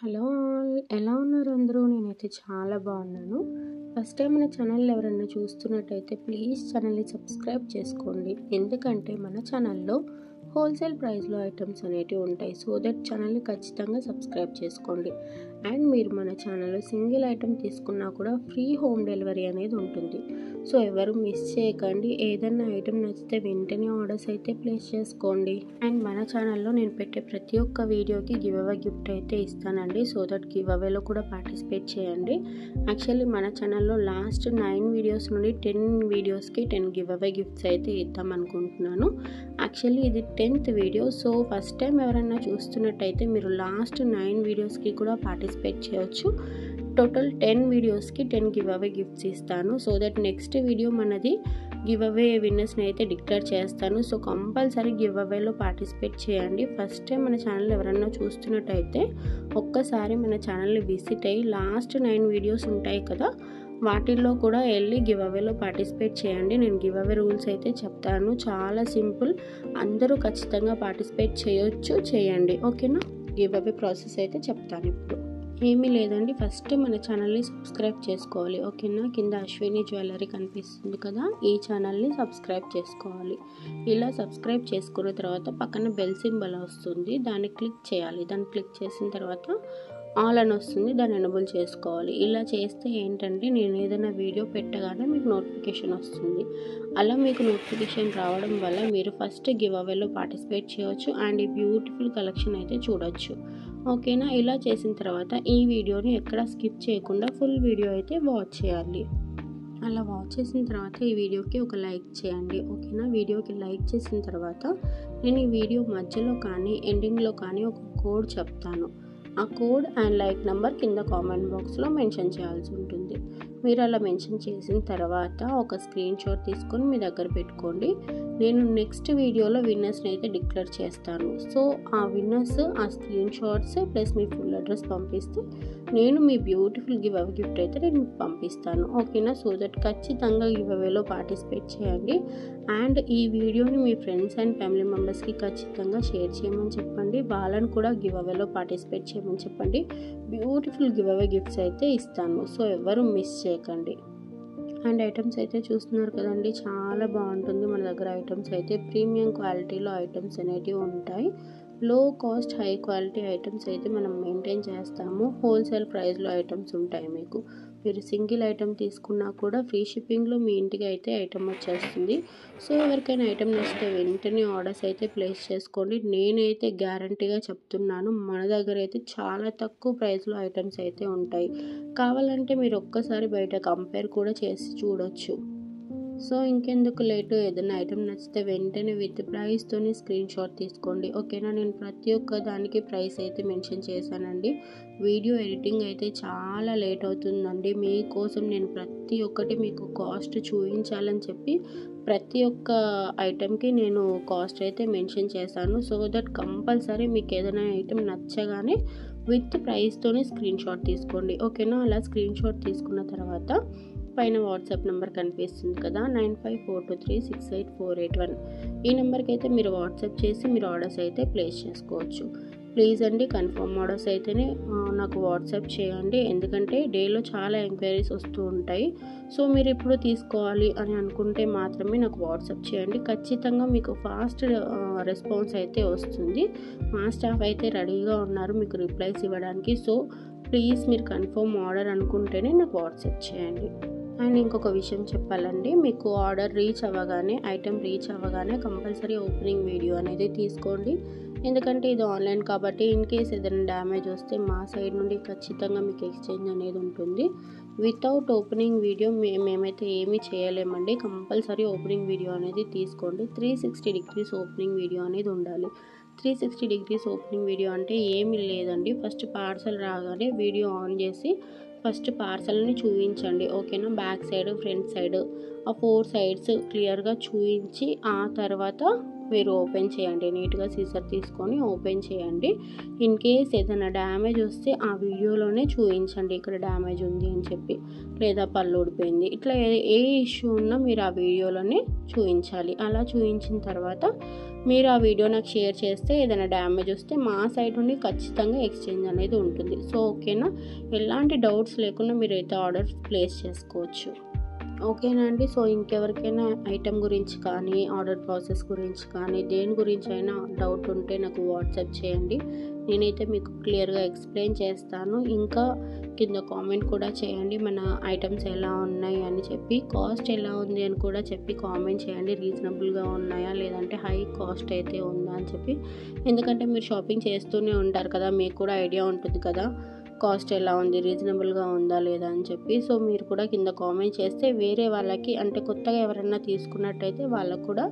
Hello all. ఎలా ఉన్నారు అందరూ? నేనైతే చాలా బాగున్నాను. ఫస్ట్ టైం మన ఛానల్ ఎవరైనా చూస్తున్నట్టయితే ప్లీజ్ ఛానల్ని సబ్స్క్రైబ్ చేసుకోండి. ఎందుకంటే మన ఛానల్లో హోల్సేల్ ప్రైస్లో ఐటమ్స్ అనేటివి ఉంటాయి. సో దట్ ఛానల్ని ఖచ్చితంగా సబ్స్క్రైబ్ చేసుకోండి. అండ్ మీరు మన ఛానల్లో సింగిల్ ఐటమ్ తీసుకున్నా కూడా ఫ్రీ హోమ్ డెలివరీ అనేది ఉంటుంది. సో ఎవరు మిస్ చేయకండి. ఏదైనా ఐటమ్ నచ్చితే వెంటనే ఆర్డర్స్ అయితే ప్లేస్ చేసుకోండి. అండ్ మన ఛానల్లో నేను పెట్టే ప్రతి ఒక్క వీడియోకి గివ్ అవే గిఫ్ట్ అయితే ఇస్తానండి. సో దట్ గివ్ అవేలో కూడా పార్టిసిపేట్ చేయండి. యాక్చువల్లీ మన ఛానల్లో లాస్ట్ 9 వీడియోస్ నుండి 10 వీడియోస్కి 10 గివ్ అవే గిఫ్ట్స్ అయితే ఇద్దాం అనుకుంటున్నాను. యాక్చువల్లీ ఇది 10th video. So first time ఎవరైనా చూస్తున్నట్టయితే మీరు లాస్ట్ 9 వీడియోస్కి కూడా పార్టిసిపేట్ చేయొచ్చు. టోటల్ 10 వీడియోస్కి 10 గివ్ అవే గిఫ్ట్స్ ఇస్తాను. సో దట్ నెక్స్ట్ వీడియో మనది గివ్ అవే విన్నర్స్ని అయితే డిక్లేర్ చేస్తాను. సో కంపల్సరీ గివ్ అవేలో పార్టిసిపేట్ చేయండి. ఫస్ట్ టైం మన ఛానల్ ఎవరైనా చూస్తున్నట్టయితే ఒక్కసారి మన ఛానల్ని విజిట్ అయ్యి లాస్ట్ 9 వీడియోస్ ఉంటాయి కదా, వాటిల్లో కూడా వెళ్ళి గివ్ అవేలో పార్టిసిపేట్ చేయండి. నేను గివ్ అవే రూల్స్ అయితే చెప్తాను. చాలా సింపుల్, అందరూ ఖచ్చితంగా పార్టిసిపేట్ చేయొచ్చు, చేయండి. ఓకేనా? గివ్ అవే ప్రాసెస్ అయితే చెప్తాను ఇప్పుడు. ఏమీ లేదండి, ఫస్ట్ మన ఛానల్ని సబ్స్క్రైబ్ చేసుకోవాలి. ఓకేనా? కింద అశ్విని జ్యువెలరీ కనిపిస్తుంది కదా, ఈ ఛానల్ని సబ్స్క్రైబ్ చేసుకోవాలి. ఇలా సబ్స్క్రైబ్ చేసుకున్న తర్వాత పక్కన బెల్ సింబల్ వస్తుంది, దాన్ని క్లిక్ చేయాలి. దాన్ని క్లిక్ చేసిన తర్వాత ఆల్ అని వస్తుంది, దాన్ని ఎనేబుల్ చేసుకోవాలి. ఇలా చేస్తే ఏంటంటే నేను ఏదైనా వీడియో పెట్టగానే మీకు నోటిఫికేషన్ వస్తుంది. అలా మీకు నోటిఫికేషన్ రావడం వల్ల మీరు ఫస్ట్ గివ్ అవేలో పార్టిసిపేట్ చేయవచ్చు అండ్ ఈ బ్యూటిఫుల్ కలెక్షన్ అయితే చూడొచ్చు. ఓకేనా? ఇలా చేసిన తర్వాత ఈ వీడియోని ఎక్కడ స్కిప్ చేయకుండా ఫుల్ వీడియో అయితే వాచ్ చేయాలి. అలా వాచ్ చేసిన తర్వాత ఈ వీడియోకి ఒక లైక్ చేయండి. ఓకేనా? వీడియోకి లైక్ చేసిన తర్వాత నేను ఈ వీడియో మధ్యలో కానీ ఎండింగ్లో కానీ ఒక కోడ్ చెప్తాను. ఆ కోడ్ అండ్ లైక్ నెంబర్ కింద కామెంట్ బాక్స్లో మెన్షన్ చేయాల్సి ఉంటుంది. మీరు అలా మెన్షన్ చేసిన తర్వాత ఒక స్క్రీన్ షాట్ తీసుకొని మీ దగ్గర పెట్టుకోండి. నేను నెక్స్ట్ వీడియోలో విన్నర్స్ని అయితే డిక్లేర్ చేస్తాను. సో ఆ విన్నర్స్ ఆ స్క్రీన్ షాట్స్ ప్లస్ మీ ఫుల్ అడ్రస్ పంపిస్తే నేను మీ బ్యూటిఫుల్ గివ్ అవే గిఫ్ట్ అయితే నేను మీకు పంపిస్తాను. ఓకేనా? సో దట్ ఖచ్చితంగా గివ్ అవేలో పార్టిసిపేట్ చేయండి. అండ్ ఈ వీడియోని మీ ఫ్రెండ్స్ అండ్ ఫ్యామిలీ మెంబర్స్కి ఖచ్చితంగా షేర్ చేయమని చెప్పండి. వాళ్ళని కూడా గివ్ అవేలో పార్టిసిపేట్ చేయమని చెప్పండి. బ్యూటిఫుల్ గివ్ అవే గిఫ్ట్స్ అయితే ఇస్తాను. సో ఎవరు మిస్ చేయకండి. అండ్ ఐటమ్స్ అయితే చూస్తున్నారు కదండి, చాలా బాగుంటుంది. మన దగ్గర ఐటమ్స్ అయితే ప్రీమియం క్వాలిటీలో ఐటమ్స్ అనేటివి ఉంటాయి. లో కాస్ట్ హై క్వాలిటీ ఐటమ్స్ అయితే మనం మెయింటైన్ చేస్తాము. హోల్సేల్ ప్రైస్లో ఐటమ్స్ ఉంటాయి. మీరు సింగిల్ ఐటమ్ తీసుకున్నా కూడా ఫ్రీ షిప్పింగ్లో మీ ఇంటికి అయితే ఐటమ్ వచ్చేస్తుంది. సో ఎవరికైనా ఐటమ్ నచ్చితే వెంటనే ఆర్డర్స్ అయితే ప్లేస్ చేసుకోండి. నేనైతే గ్యారంటీగా చెప్తున్నాను, మన దగ్గర అయితే చాలా తక్కువ ప్రైస్లో ఐటమ్స్ అయితే ఉంటాయి. కావాలంటే మీరు ఒక్కసారి బయట కంపేర్ కూడా చేసి చూడొచ్చు. సో ఇంకెందుకు లేటు, ఏదైనా ఐటమ్ నచ్చితే వెంటనే విత్ ప్రైస్తోని స్క్రీన్ షాట్ తీసుకోండి. ఓకేనా? నేను ప్రతి ఒక్క దానికి ప్రైస్ అయితే మెన్షన్ చేశానండి. వీడియో ఎడిటింగ్ అయితే చాలా లేట్ అవుతుందండి. మీకోసం నేను ప్రతి ఒక్కటి మీకు కాస్ట్ చూపించాలని చెప్పి ప్రతి ఒక్క ఐటెంకి నేను కాస్ట్ అయితే మెన్షన్ చేశాను. సో దట్ కంపల్సరీ మీకు ఏదైనా ఐటెం నచ్చగానే విత్ ప్రైస్తోనే స్క్రీన్ షాట్ తీసుకోండి. ఓకేనా? అలా స్క్రీన్ షాట్ తీసుకున్న తర్వాత పైన వాట్సాప్ నెంబర్ కనిపిస్తుంది కదా, 9542368481. ఈ నెంబర్కి అయితే మీరు వాట్సాప్ చేసి మీరు ఆర్డర్స్ అయితే ప్లేస్ చేసుకోవచ్చు. ప్లీజ్ అండి, కన్ఫర్మ్ ఆర్డర్స్ అయితేనే నాకు వాట్సాప్ చేయండి. ఎందుకంటే డేలో చాలా ఎంక్వైరీస్ వస్తూ ఉంటాయి. సో మీరు ఇప్పుడు తీసుకోవాలి అని అనుకుంటే మాత్రమే నాకు వాట్సాప్ చేయండి. ఖచ్చితంగా మీకు ఫాస్ట్ రెస్పాన్స్ అయితే వస్తుంది. మా స్టాఫ్ అయితే రెడీగా ఉన్నారు మీకు రిప్లైస్ ఇవ్వడానికి. సో ప్లీజ్ మీరు కన్ఫర్మ్ ఆర్డర్ అనుకుంటేనే నాకు వాట్సాప్ చేయండి. అండ్ ఇంకొక విషయం చెప్పాలండి, మీకు ఆర్డర్ రీచ్ అవ్వగానే ఐటెం రీచ్ అవ్వగానే కంపల్సరీ ఓపెనింగ్ వీడియో అనేది తీసుకోండి. ఎందుకంటే ఇది ఆన్లైన్ కాబట్టి ఇన్ కేస్ ఏదైనా డ్యామేజ్ వస్తే మా సైడ్ నుండి ఖచ్చితంగా మీకు ఎక్స్చేంజ్ అనేది ఉంటుంది. వితౌట్ ఓపెనింగ్ వీడియో మేమైతే ఏమీ చేయలేమండి. కంపల్సరీ ఓపెనింగ్ వీడియో అనేది తీసుకోండి. 360 degrees ఓపెనింగ్ వీడియో అనేది ఉండాలి. 360 degrees ఓపెనింగ్ వీడియో అంటే ఏమీ లేదండి. ఫస్ట్ పార్సల్ రాగానే వీడియో ఆన్ చేసి ఫస్ట్ పార్సల్ని చూపించండి. ఓకేనా? బ్యాక్ సైడ్, ఫ్రంట్ సైడ్, ఆ 4 సైడ్స్ క్లియర్గా చూపించి ఆ తర్వాత మీరు ఓపెన్ చేయండి. నీట్గా సీజర్ తీసుకొని ఓపెన్ చేయండి. ఇన్ కేస్ ఏదైనా డ్యామేజ్ వస్తే ఆ వీడియోలోనే చూపించండి, ఇక్కడ డ్యామేజ్ ఉంది అని చెప్పి, లేదా పళ్ళు ఊడిపోయింది, ఇట్లా ఏ ఇష్యూ ఉన్నా మీరు ఆ వీడియోలోనే చూపించాలి. అలా చూపించిన తర్వాత మీరు ఆ వీడియో నాకు షేర్ చేస్తే ఏదైనా డ్యామేజ్ వస్తే మా సైడ్ నుండి ఖచ్చితంగా ఎక్స్చేంజ్ అనేది ఉంటుంది. సో ఓకేనా, ఎలాంటి డౌట్స్ లేకుండా మీరైతే ఆర్డర్ ప్లేస్ చేసుకోవచ్చు. ఓకేనా అండి. సో ఇంకెవరికైనా ఐటెం గురించి కానీ ఆర్డర్ ప్రాసెస్ గురించి కానీ దేని గురించి అయినా డౌట్ ఉంటే నాకు వాట్సాప్ చేయండి, నేనైతే మీకు క్లియర్గా ఎక్స్ప్లెయిన్ చేస్తాను. ఇంకా కింద కామెంట్ కూడా చేయండి మన ఐటమ్స్ ఎలా ఉన్నాయి అని చెప్పి, కాస్ట్ ఎలా ఉంది అని కూడా చెప్పి కామెంట్ చేయండి. రీజనబుల్గా ఉన్నాయా లేదంటే హై కాస్ట్ అయితే ఉందా అని చెప్పి, ఎందుకంటే మీరు షాపింగ్ చేస్తూనే ఉంటారు కదా, మీకు కూడా ఐడియా ఉంటుంది కదా కాస్ట్ ఎలా ఉంది, రీజనబుల్గా ఉందా లేదా అని చెప్పి. సో మీరు కూడా కింద కామెంట్ చేస్తే వేరే వాళ్ళకి, అంటే కొత్తగా ఎవరైనా తీసుకున్నట్టయితే వాళ్ళకు కూడా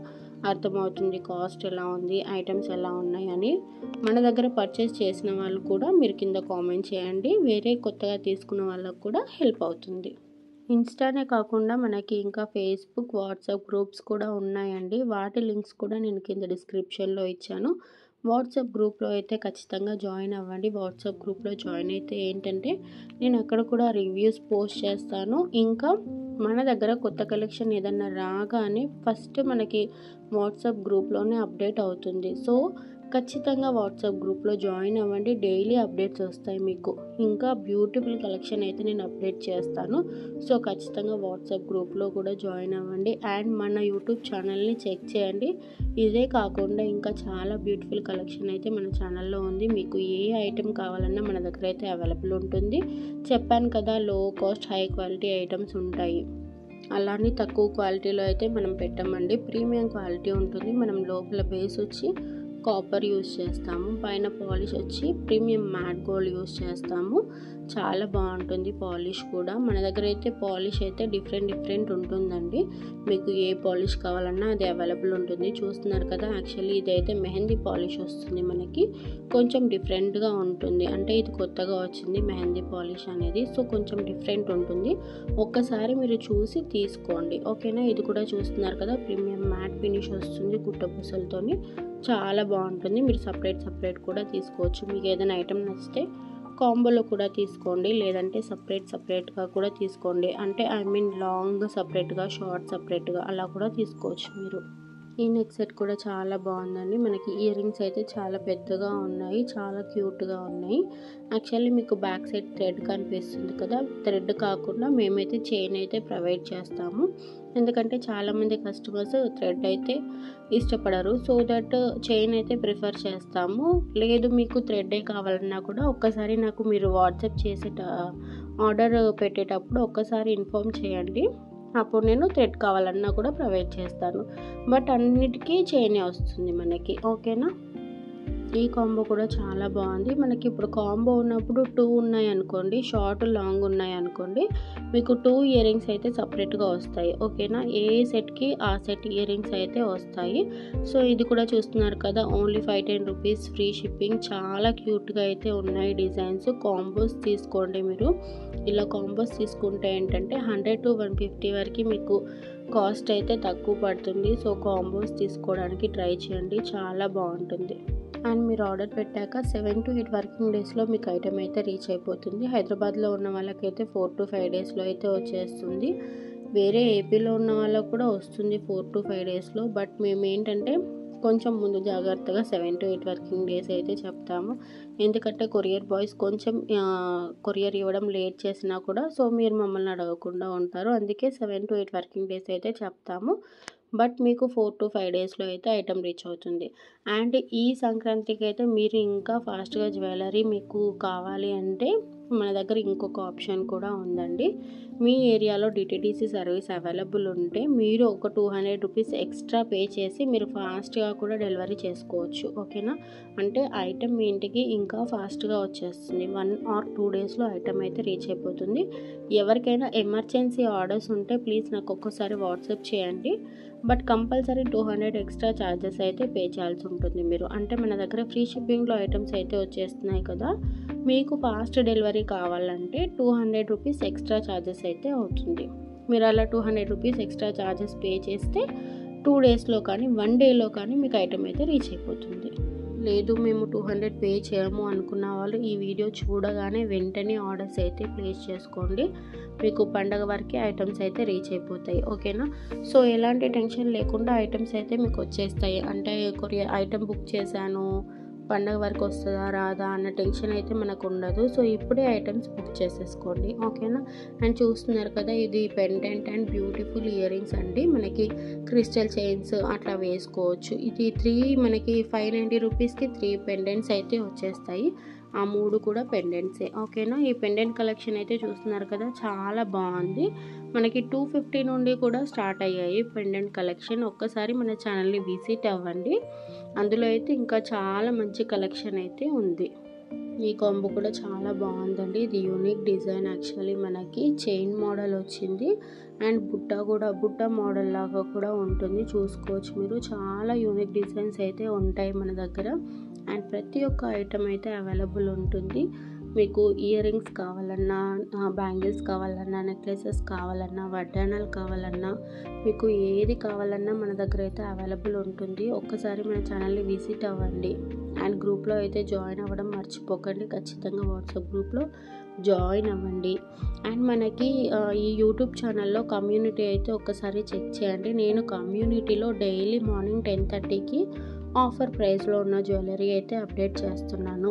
అర్థమవుతుంది కాస్ట్ ఎలా ఉంది, ఐటమ్స్ ఎలా ఉన్నాయి అని. మన దగ్గర పర్చేస్ చేసిన వాళ్ళు కూడా మీరు కింద కామెంట్ చేయండి, వేరే కొత్తగా తీసుకున్న వాళ్ళకు కూడా హెల్ప్ అవుతుంది. ఇన్స్టానే కాకుండా మనకి ఇంకా ఫేస్బుక్, వాట్సాప్ గ్రూప్స్ కూడా ఉన్నాయండి. వాటి లింక్స్ కూడా నేను కింద డిస్క్రిప్షన్లో ఇచ్చాను. వాట్సాప్ గ్రూప్లో అయితే ఖచ్చితంగా జాయిన్ అవ్వండి. వాట్సాప్ గ్రూప్లో జాయిన్ అయితే ఏంటంటే నేను అక్కడ కూడా రివ్యూస్ పోస్ట్ చేస్తాను. ఇంకా మన దగ్గర కొత్త కలెక్షన్ ఏదన్నా రాగానే ఫస్ట్ మనకి వాట్సాప్ గ్రూప్లోనే అప్డేట్ అవుతుంది. సో ఖచ్చితంగా వాట్సాప్ గ్రూప్లో జాయిన్ అవ్వండి, డైలీ అప్డేట్స్ వస్తాయి మీకు. ఇంకా బ్యూటిఫుల్ కలెక్షన్ అయితే నేను అప్డేట్ చేస్తాను. సో ఖచ్చితంగా వాట్సాప్ గ్రూప్లో కూడా జాయిన్ అవ్వండి. అండ్ మన యూట్యూబ్ ఛానల్ని చెక్ చేయండి. ఇదే కాకుండా ఇంకా చాలా బ్యూటిఫుల్ కలెక్షన్ అయితే మన ఛానల్లో ఉంది. మీకు ఏ ఐటెం కావాలన్నా మన దగ్గర అయితే అవైలబుల్ ఉంటుంది. చెప్పాను కదా, లో కాస్ట్ హై క్వాలిటీ ఐటమ్స్ ఉంటాయి. అలానే తక్కువ క్వాలిటీలో అయితే మనం పెట్టమండి, ప్రీమియం క్వాలిటీ ఉంటుంది. మనం లోపల బేస్ వచ్చి కాపర్ యూస్ చేస్తాము, పైన పాలిష్ వచ్చి ప్రీమియం మ్యాట్ గోల్డ్ యూస్ చేస్తాము. చాలా బాగుంటుంది పాలిష్ కూడా. మన దగ్గర అయితే పాలిష్ అయితే డిఫరెంట్ ఉంటుందండి. మీకు ఏ పాలిష్ కావాలన్నా అది అవైలబుల్ ఉంటుంది. చూస్తున్నారు కదా, యాక్చువల్లీ ఇదైతే మెహందీ పాలిష్ వస్తుంది మనకి, కొంచెం డిఫరెంట్గా ఉంటుంది. అంటే ఇది కొత్తగా వచ్చింది మెహందీ పాలిష్ అనేది, సో కొంచెం డిఫరెంట్ ఉంటుంది. ఒక్కసారి మీరు చూసి తీసుకోండి, ఓకేనా. ఇది కూడా చూస్తున్నారు కదా, ప్రీమియం మ్యాట్ ఫినిష్ వస్తుంది గుట్ట పూసలతోని, చాలా బాగుంటుంది. మీరు సపరేట్ కూడా తీసుకోవచ్చు. మీకు ఏదైనా ఐటెం నచ్చితే కాంబోలో కూడా తీసుకోండి, లేదంటే సపరేట్గా కూడా తీసుకోండి. అంటే లాంగ్ సపరేట్గా, షార్ట్ సపరేట్గా అలా కూడా తీసుకోవచ్చు మీరు. ఈ నెక్ సెట్ కూడా చాలా బాగుందండి. మనకి ఇయర్ రింగ్స్ అయితే చాలా పెద్దగా ఉన్నాయి, చాలా క్యూట్గా ఉన్నాయి. యాక్చువల్లీ మీకు బ్యాక్ సైడ్ థ్రెడ్ కనిపిస్తుంది కదా, థ్రెడ్ కాకుండా మేమైతే చైన్ అయితే ప్రొవైడ్ చేస్తాము. ఎందుకంటే చాలామంది కస్టమర్స్ థ్రెడ్ అయితే ఇష్టపడరు, సో దట్ చైన్ అయితే ప్రిఫర్ చేస్తాము. లేదు మీకు థ్రెడ్డే కావాలన్నా కూడా ఒక్కసారి నాకు మీరు వాట్సాప్ ఆర్డర్ పెట్టేటప్పుడు ఒక్కసారి ఇన్ఫామ్ చేయండి, అప్పుడు నేను థ్రెడ్ కావాలన్నా కూడా ప్రొవైడ్ చేస్తాను. బట్ అన్నిటికీ చైనే వస్తుంది మనకి, ఓకేనా. ఈ కాంబో కూడా చాలా బాగుంది. మనకి ఇప్పుడు కాంబో ఉన్నప్పుడు 2 ఉన్నాయి అనుకోండి, షార్ట్ లాంగ్ ఉన్నాయి అనుకోండి, మీకు 2 ఇయర్ రింగ్స్ అయితే సపరేట్గా వస్తాయి, ఓకేనా. ఏ సెట్కి ఆ సెట్ ఇయర్ రింగ్స్ అయితే వస్తాయి. సో ఇది కూడా చూస్తున్నారు కదా, ఓన్లీ 510 రూపీస్, ఫ్రీ షిప్పింగ్. చాలా క్యూట్గా అయితే ఉన్నాయి డిజైన్స్. కాంబోస్ తీసుకోండి మీరు. ఇలా కాంబోస్ తీసుకుంటే ఏంటంటే 100 to 150 వరకు మీకు కాస్ట్ అయితే తక్కువ పడుతుంది. సో కాంబోస్ తీసుకోవడానికి ట్రై చేయండి, చాలా బాగుంటుంది. అండ్ మీరు ఆర్డర్ పెట్టాక 7 to 8 వర్కింగ్ డేస్లో మీకు ఐటమ్ అయితే రీచ్ అయిపోతుంది. హైదరాబాద్లో ఉన్న వాళ్ళకైతే 4 to 5 డేస్లో అయితే వచ్చేస్తుంది. వేరే ఏపీలో ఉన్న వాళ్ళకు కూడా వస్తుంది 4 to 5 డేస్లో. బట్ మేము ఏంటంటే కొంచెం ముందు జాగ్రత్తగా 7 to 8 వర్కింగ్ డేస్ అయితే చెప్తాము. ఎందుకంటే కొరియర్ బాయ్స్ కొంచెం కొరియర్ ఇవ్వడం లేట్ చేసినా కూడా సో మీరు మమ్మల్ని అడగకుండా ఉంటారు, అందుకే 7 to 8 వర్కింగ్ డేస్ అయితే చెప్తాము. బట్ మీకు 4 to 5 డేస్లో అయితే ఐటమ్ రీచ్ అవుతుంది. అండ్ ఈ సంక్రాంతికి అయితే మీరు ఇంకా ఫాస్ట్గా జ్యువెలరీ మీకు కావాలి అంటే మన దగ్గర ఇంకొక ఆప్షన్ కూడా ఉందండి. మీ ఏరియాలో డిటిడిసి సర్వీస్ అవైలబుల్ ఉంటే మీరు ఒక 200 రూపీస్ ఎక్స్ట్రా పే చేసి మీరు ఫాస్ట్గా కూడా డెలివరీ చేసుకోవచ్చు, ఓకేనా. అంటే ఐటమ్ మీ ఇంటికి ఇంకా ఫాస్ట్గా వచ్చేస్తుంది. 1 or 2 డేస్లో ఐటమ్ అయితే రీచ్ అయిపోతుంది. ఎవరికైనా ఎమర్జెన్సీ ఆర్డర్స్ ఉంటే ప్లీజ్ నాకు ఒక్కసారి వాట్సాప్ చేయండి. బట్ కంపల్సరీ 200 ఎక్స్ట్రా ఛార్జెస్ అయితే పే చేయాల్సి ఉంటుంది మీరు. అంటే మన దగ్గర ఫ్రీ షిప్పింగ్లో ఐటమ్స్ అయితే వచ్చేస్తున్నాయి కదా, మీకు ఫాస్ట్ డెలివరీ కావాలంటే 200 రూపీస్ ఎక్స్ట్రా ఛార్జెస్ అయితే అవుతుంది. మీరు అలా 200 రూపీస్ ఎక్స్ట్రా ఛార్జెస్ పే చేస్తే 2 డేస్లో కానీ 1 డేలో కానీ మీకు ఐటమ్ అయితే రీచ్ అయిపోతుంది. లేదు మేము 200 పే చేయము అనుకున్న వాళ్ళు ఈ వీడియో చూడగానే వెంటనే ఆర్డర్స్ అయితే ప్లేస్ చేసుకోండి. మీకు పండగ వరకే ఐటమ్స్ అయితే రీచ్ అయిపోతాయి. ఓకేనా? సో ఎలాంటి టెన్షన్ లేకుండా ఐటమ్స్ అయితే మీకు వచ్చేస్తాయి. అంటే కొరియర్ ఐటమ్ బుక్ చేశాను, పండగ వరకు వస్తుందా రాదా అన్న టెన్షన్ అయితే మనకు ఉండదు. సో ఇప్పుడే ఐటమ్స్ బుక్ చేసేసుకోండి. ఓకేనా? అండ్ చూస్తున్నారు కదా, ఇది pendant and beautiful ear rings అండి. మనకి క్రిస్టల్ చైన్స్ అట్లా వేసుకోవచ్చు. ఇది మనకి 590 రూపీస్కి 3 పెండెంట్స్ అయితే వచ్చేస్తాయి. ఆ 3 కూడా పెండెంట్సే. ఓకేనా? ఈ పెండెంట్ కలెక్షన్ అయితే చూస్తున్నారు కదా, చాలా బాగుంది. మనకి 250 నుండి కూడా స్టార్ట్ అయ్యాయి పెండెంట్ కలెక్షన్. ఒక్కసారి మన ఛానల్ని విజిట్ అవ్వండి. అందులో అయితే ఇంకా చాలా మంచి కలెక్షన్ అయితే ఉంది. ఈ కాంబో కూడా చాలా బాగుందండి. ఇది యూనిక్ డిజైన్. యాక్చువల్లీ మనకి చైన్ మోడల్ వచ్చింది అండ్ బుట్ట మోడల్ లాగా కూడా ఉంటుంది. చూసుకోవచ్చు మీరు. చాలా యూనిక్ డిజైన్స్ అయితే ఉంటాయి మన దగ్గర. అండ్ ప్రతి ఒక్క ఐటమ్ అయితే అవైలబుల్ ఉంటుంది. మీకు ఇయర్ రింగ్స్ కావాలన్నా, బ్యాంగిల్స్ కావాలన్నా, నెక్లెసెస్ కావాలన్నా, వడ్డానాలు కావాలన్నా, మీకు ఏది కావాలన్నా మన దగ్గర అయితే అవైలబుల్ ఉంటుంది. ఒక్కసారి మన ఛానల్ని విజిట్ అవ్వండి. అండ్ గ్రూప్లో అయితే జాయిన్ అవ్వడం మర్చిపోకండి. ఖచ్చితంగా వాట్సాప్ గ్రూప్లో జాయిన్ అవ్వండి. అండ్ మనకి ఈ యూట్యూబ్ ఛానల్లో కమ్యూనిటీ అయితే ఒక్కసారి చెక్ చేయండి. నేను కమ్యూనిటీలో డైలీ మార్నింగ్ 10:30కి ఆఫర్ ప్రైస్లో ఉన్న జ్యువెలరీ అయితే అప్డేట్ చేస్తున్నాను.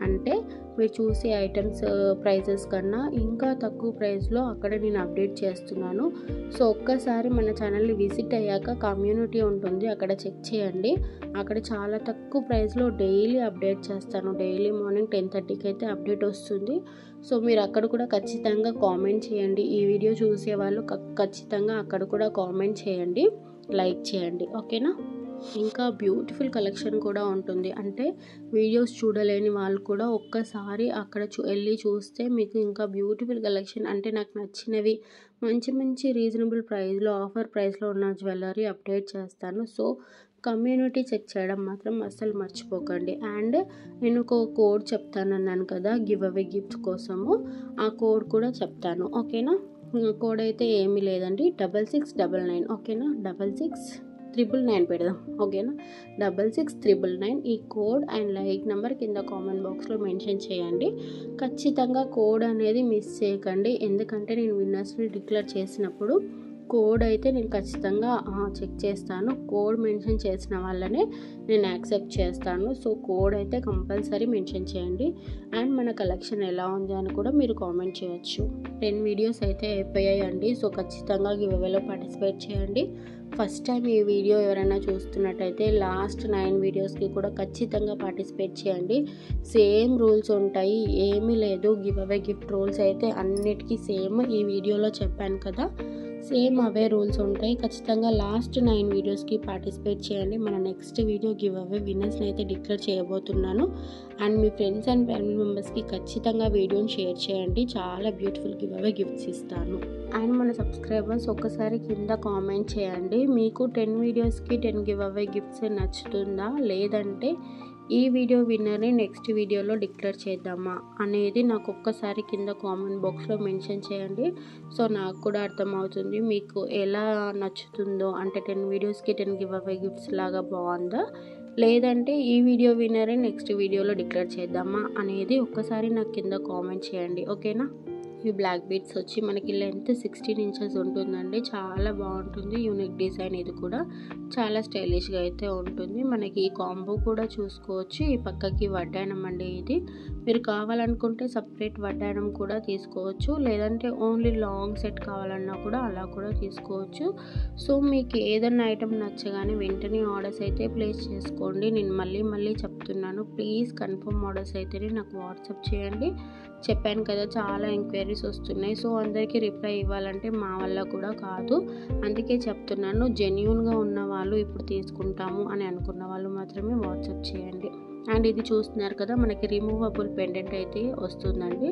అంటే మీరు చూసే ఐటమ్స్ ప్రైజెస్ కన్నా ఇంకా తక్కువ ప్రైస్లో అక్కడ నేను అప్డేట్ చేస్తున్నాను. సో ఒక్కసారి మన ఛానల్ని విజిట్ అయ్యాక కమ్యూనిటీ ఉంటుంది, అక్కడ చెక్ చేయండి. అక్కడ చాలా తక్కువ ప్రైస్లో డైలీ అప్డేట్ చేస్తాను. డైలీ మార్నింగ్ 10:30కి అయితే అప్డేట్ వస్తుంది. సో మీరు అక్కడ కూడా ఖచ్చితంగా కామెంట్ చేయండి. ఈ వీడియో చూసే వాళ్ళు ఖచ్చితంగా అక్కడ కూడా కామెంట్ చేయండి, లైక్ చేయండి. ఓకేనా? ఇంకా బ్యూటిఫుల్ కలెక్షన్ కూడా ఉంటుంది. అంటే వీడియోస్ చూడలేని వాళ్ళు కూడా ఒక్కసారి అక్కడ వెళ్ళి చూస్తే మీకు ఇంకా బ్యూటిఫుల్ కలెక్షన్, అంటే నాకు నచ్చినవి మంచి రీజనబుల్ ప్రైస్లో, ఆఫర్ ప్రైస్లో ఉన్న జ్యువెలరీ అప్డేట్ చేస్తాను. సో కమ్యూనిటీ చెక్ చేయడం మాత్రం అస్సలు మర్చిపోకండి. అండ్ నేను ఒక కోడ్ చెప్తానన్నాను కదా గివ్ అవే గిఫ్ట్ కోసము, ఆ కోడ్ కూడా చెప్తాను. ఓకేనా? కోడ్ అయితే ఏమీ లేదండి, 6699. ఓకేనా? 6699 పెడదాం. ఓకేనా? 6699 ఈ కోడ్ అండ్ లైక్ నెంబర్ కింద కామెంట్ బాక్స్లో మెన్షన్ చేయండి. ఖచ్చితంగా కోడ్ అనేది మిస్ చేయకండి. ఎందుకంటే నేను విన్నర్స్ని డిక్లేర్ చేసినప్పుడు కోడ్ అయితే నేను ఖచ్చితంగా చెక్ చేస్తాను. కోడ్ మెన్షన్ చేసిన వాళ్ళనే నేను యాక్సెప్ట్ చేస్తాను. సో కోడ్ అయితే కంపల్సరీ మెన్షన్ చేయండి. అండ్ మన కలెక్షన్ ఎలా ఉంది అని కూడా మీరు కామెంట్ చేయొచ్చు. 10 వీడియోస్ అయితే అయిపోయాయండి. సో ఖచ్చితంగా గివ్ అవేలో పార్టిసిపేట్ చేయండి. ఫస్ట్ టైం ఈ వీడియో ఎవరైనా చూస్తున్నట్టయితే లాస్ట్ 9 వీడియోస్కి కూడా ఖచ్చితంగా పార్టిసిపేట్ చేయండి. సేమ్ రూల్స్ ఉంటాయి, ఏమీ లేదు. గివ్ అవే గిఫ్ట్ రూల్స్ అయితే అన్నిటికీ సేమ్ ఈ వీడియోలో చెప్పాను కదా, సేమ్ అవే రూల్స్ ఉంటాయి. ఖచ్చితంగా లాస్ట్ 9 వీడియోస్కి పార్టిసిపేట్ చేయండి. మన నెక్స్ట్ వీడియో గివ్ అవే విన్నర్స్ని అయితే డిక్లేర్ చేయబోతున్నాను. And me friends and family మెంబర్స్కి ఖచ్చితంగా వీడియోని షేర్ చేయండి. చాలా బ్యూటిఫుల్ గివ్ అవే గిఫ్ట్స్ ఇస్తాను. అండ్ మన సబ్స్క్రైబర్స్ ఒక్కసారి కింద కామెంట్ చేయండి, మీకు 10 వీడియోస్కి 10 గివ్ అవే గిఫ్ట్స్ నచ్చుతుందా, లేదంటే ఈ వీడియో విన్నర్ని నెక్స్ట్ వీడియోలో డిక్లేర్ చేద్దామా అనేది నాకు ఒక్కసారి కింద కామెంట్ బాక్స్లో మెన్షన్ చేయండి. సో నాకు కూడా అర్థమవుతుంది మీకు ఎలా నచ్చుతుందో, అంటే 10 వీడియోస్కి 10 గివ్ అవే గిఫ్ట్స్ లాగా బాగుందా, లేదంటే ఈ వీడియో విన్నర్ని నెక్స్ట్ వీడియోలో డిక్లేర్ చేద్దామా అనేది ఒక్కసారి నాకు కింద కామెంట్ చేయండి. ఓకేనా? ఈ బ్లాక్ బీడ్స్ వచ్చి మనకి లెంత్ 16 ఇంచెస్ ఉంటుందండి. చాలా బాగుంటుంది. Unique design. ఇది కూడా చాలా స్టైలిష్గా అయితే ఉంటుంది. మనకి ఈ కాంబో కూడా చూసుకోవచ్చు. ఈ పక్కకి వడ్డానం అండి. ఇది మీరు కావాలనుకుంటే సపరేట్ వడ్డానం కూడా తీసుకోవచ్చు, లేదంటే ఓన్లీ లాంగ్ సెట్ కావాలన్నా కూడా అలా కూడా తీసుకోవచ్చు. సో మీకు ఏదన్నా ఐటమ్ నచ్చగానే వెంటనే ఆర్డర్స్ అయితే ప్లేస్ చేసుకోండి. నేను మళ్ళీ చెప్తున్నాను, ప్లీజ్ కన్ఫర్మ్ ఆర్డర్స్ అయితేనే నాకు వాట్సాప్ చేయండి. చెప్పాను కదా చాలా ఎంక్వైరీస్ వస్తున్నాయి. సో అందరికీ రిప్లై ఇవ్వాలంటే మా వల్ల కూడా కాదు, అందుకే చెప్తున్నాను. జెన్యూన్గా ఉన్న వాళ్ళు ఇప్పుడు తీసుకుంటాము అని అనుకున్న వాళ్ళు మాత్రమే వాట్సాప్ చేయండి. అండ్ ఇది చూస్తున్నారు కదా, మనకి రిమూవబుల్ పెండెంట్ అయితే వస్తుందండి.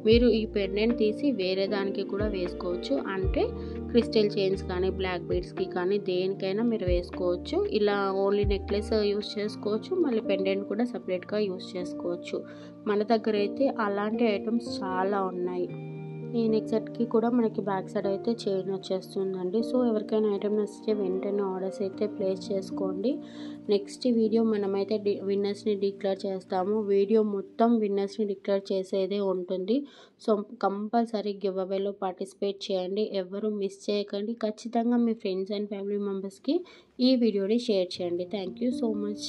మీరు ఈ పెండెంట్ తీసి వేరే దానికి కూడా వేసుకోవచ్చు. అంటే క్రిస్టల్ చైన్స్ కానీ, బ్లాక్ బీడ్స్కి కానీ దేనికైనా మీరు వేసుకోవచ్చు. ఇలా ఓన్లీ నెక్లెస్ యూస్ చేసుకోవచ్చు, మళ్ళీ పెండెంట్ కూడా సపరేట్గా యూస్ చేసుకోవచ్చు. మన దగ్గర అయితే అలాంటి ఐటమ్స్ చాలా ఉన్నాయి. ఈ నెక్ సెట్కి కూడా మనకి బ్యాక్ సైడ్ అయితే చైన్ వచ్చేస్తుందండి. సో ఎవరికైనా ఐటమ్ నచ్చితే వెంటనే ఆర్డర్స్ అయితే ప్లేస్ చేసుకోండి. నెక్స్ట్ వీడియో మనమైతే విన్నర్స్ని డిక్లేర్ చేస్తాము. వీడియో మొత్తం విన్నర్స్ని డిక్లేర్ చేసేదే ఉంటుంది. సో కంపల్సరీ గివ్ అవేలో పార్టిసిపేట్ చేయండి. ఎవరు మిస్ చేయకండి. ఖచ్చితంగా మీ ఫ్రెండ్స్ అండ్ ఫ్యామిలీ మెంబర్స్కి ఈ వీడియోని షేర్ చేయండి. Thank you so much.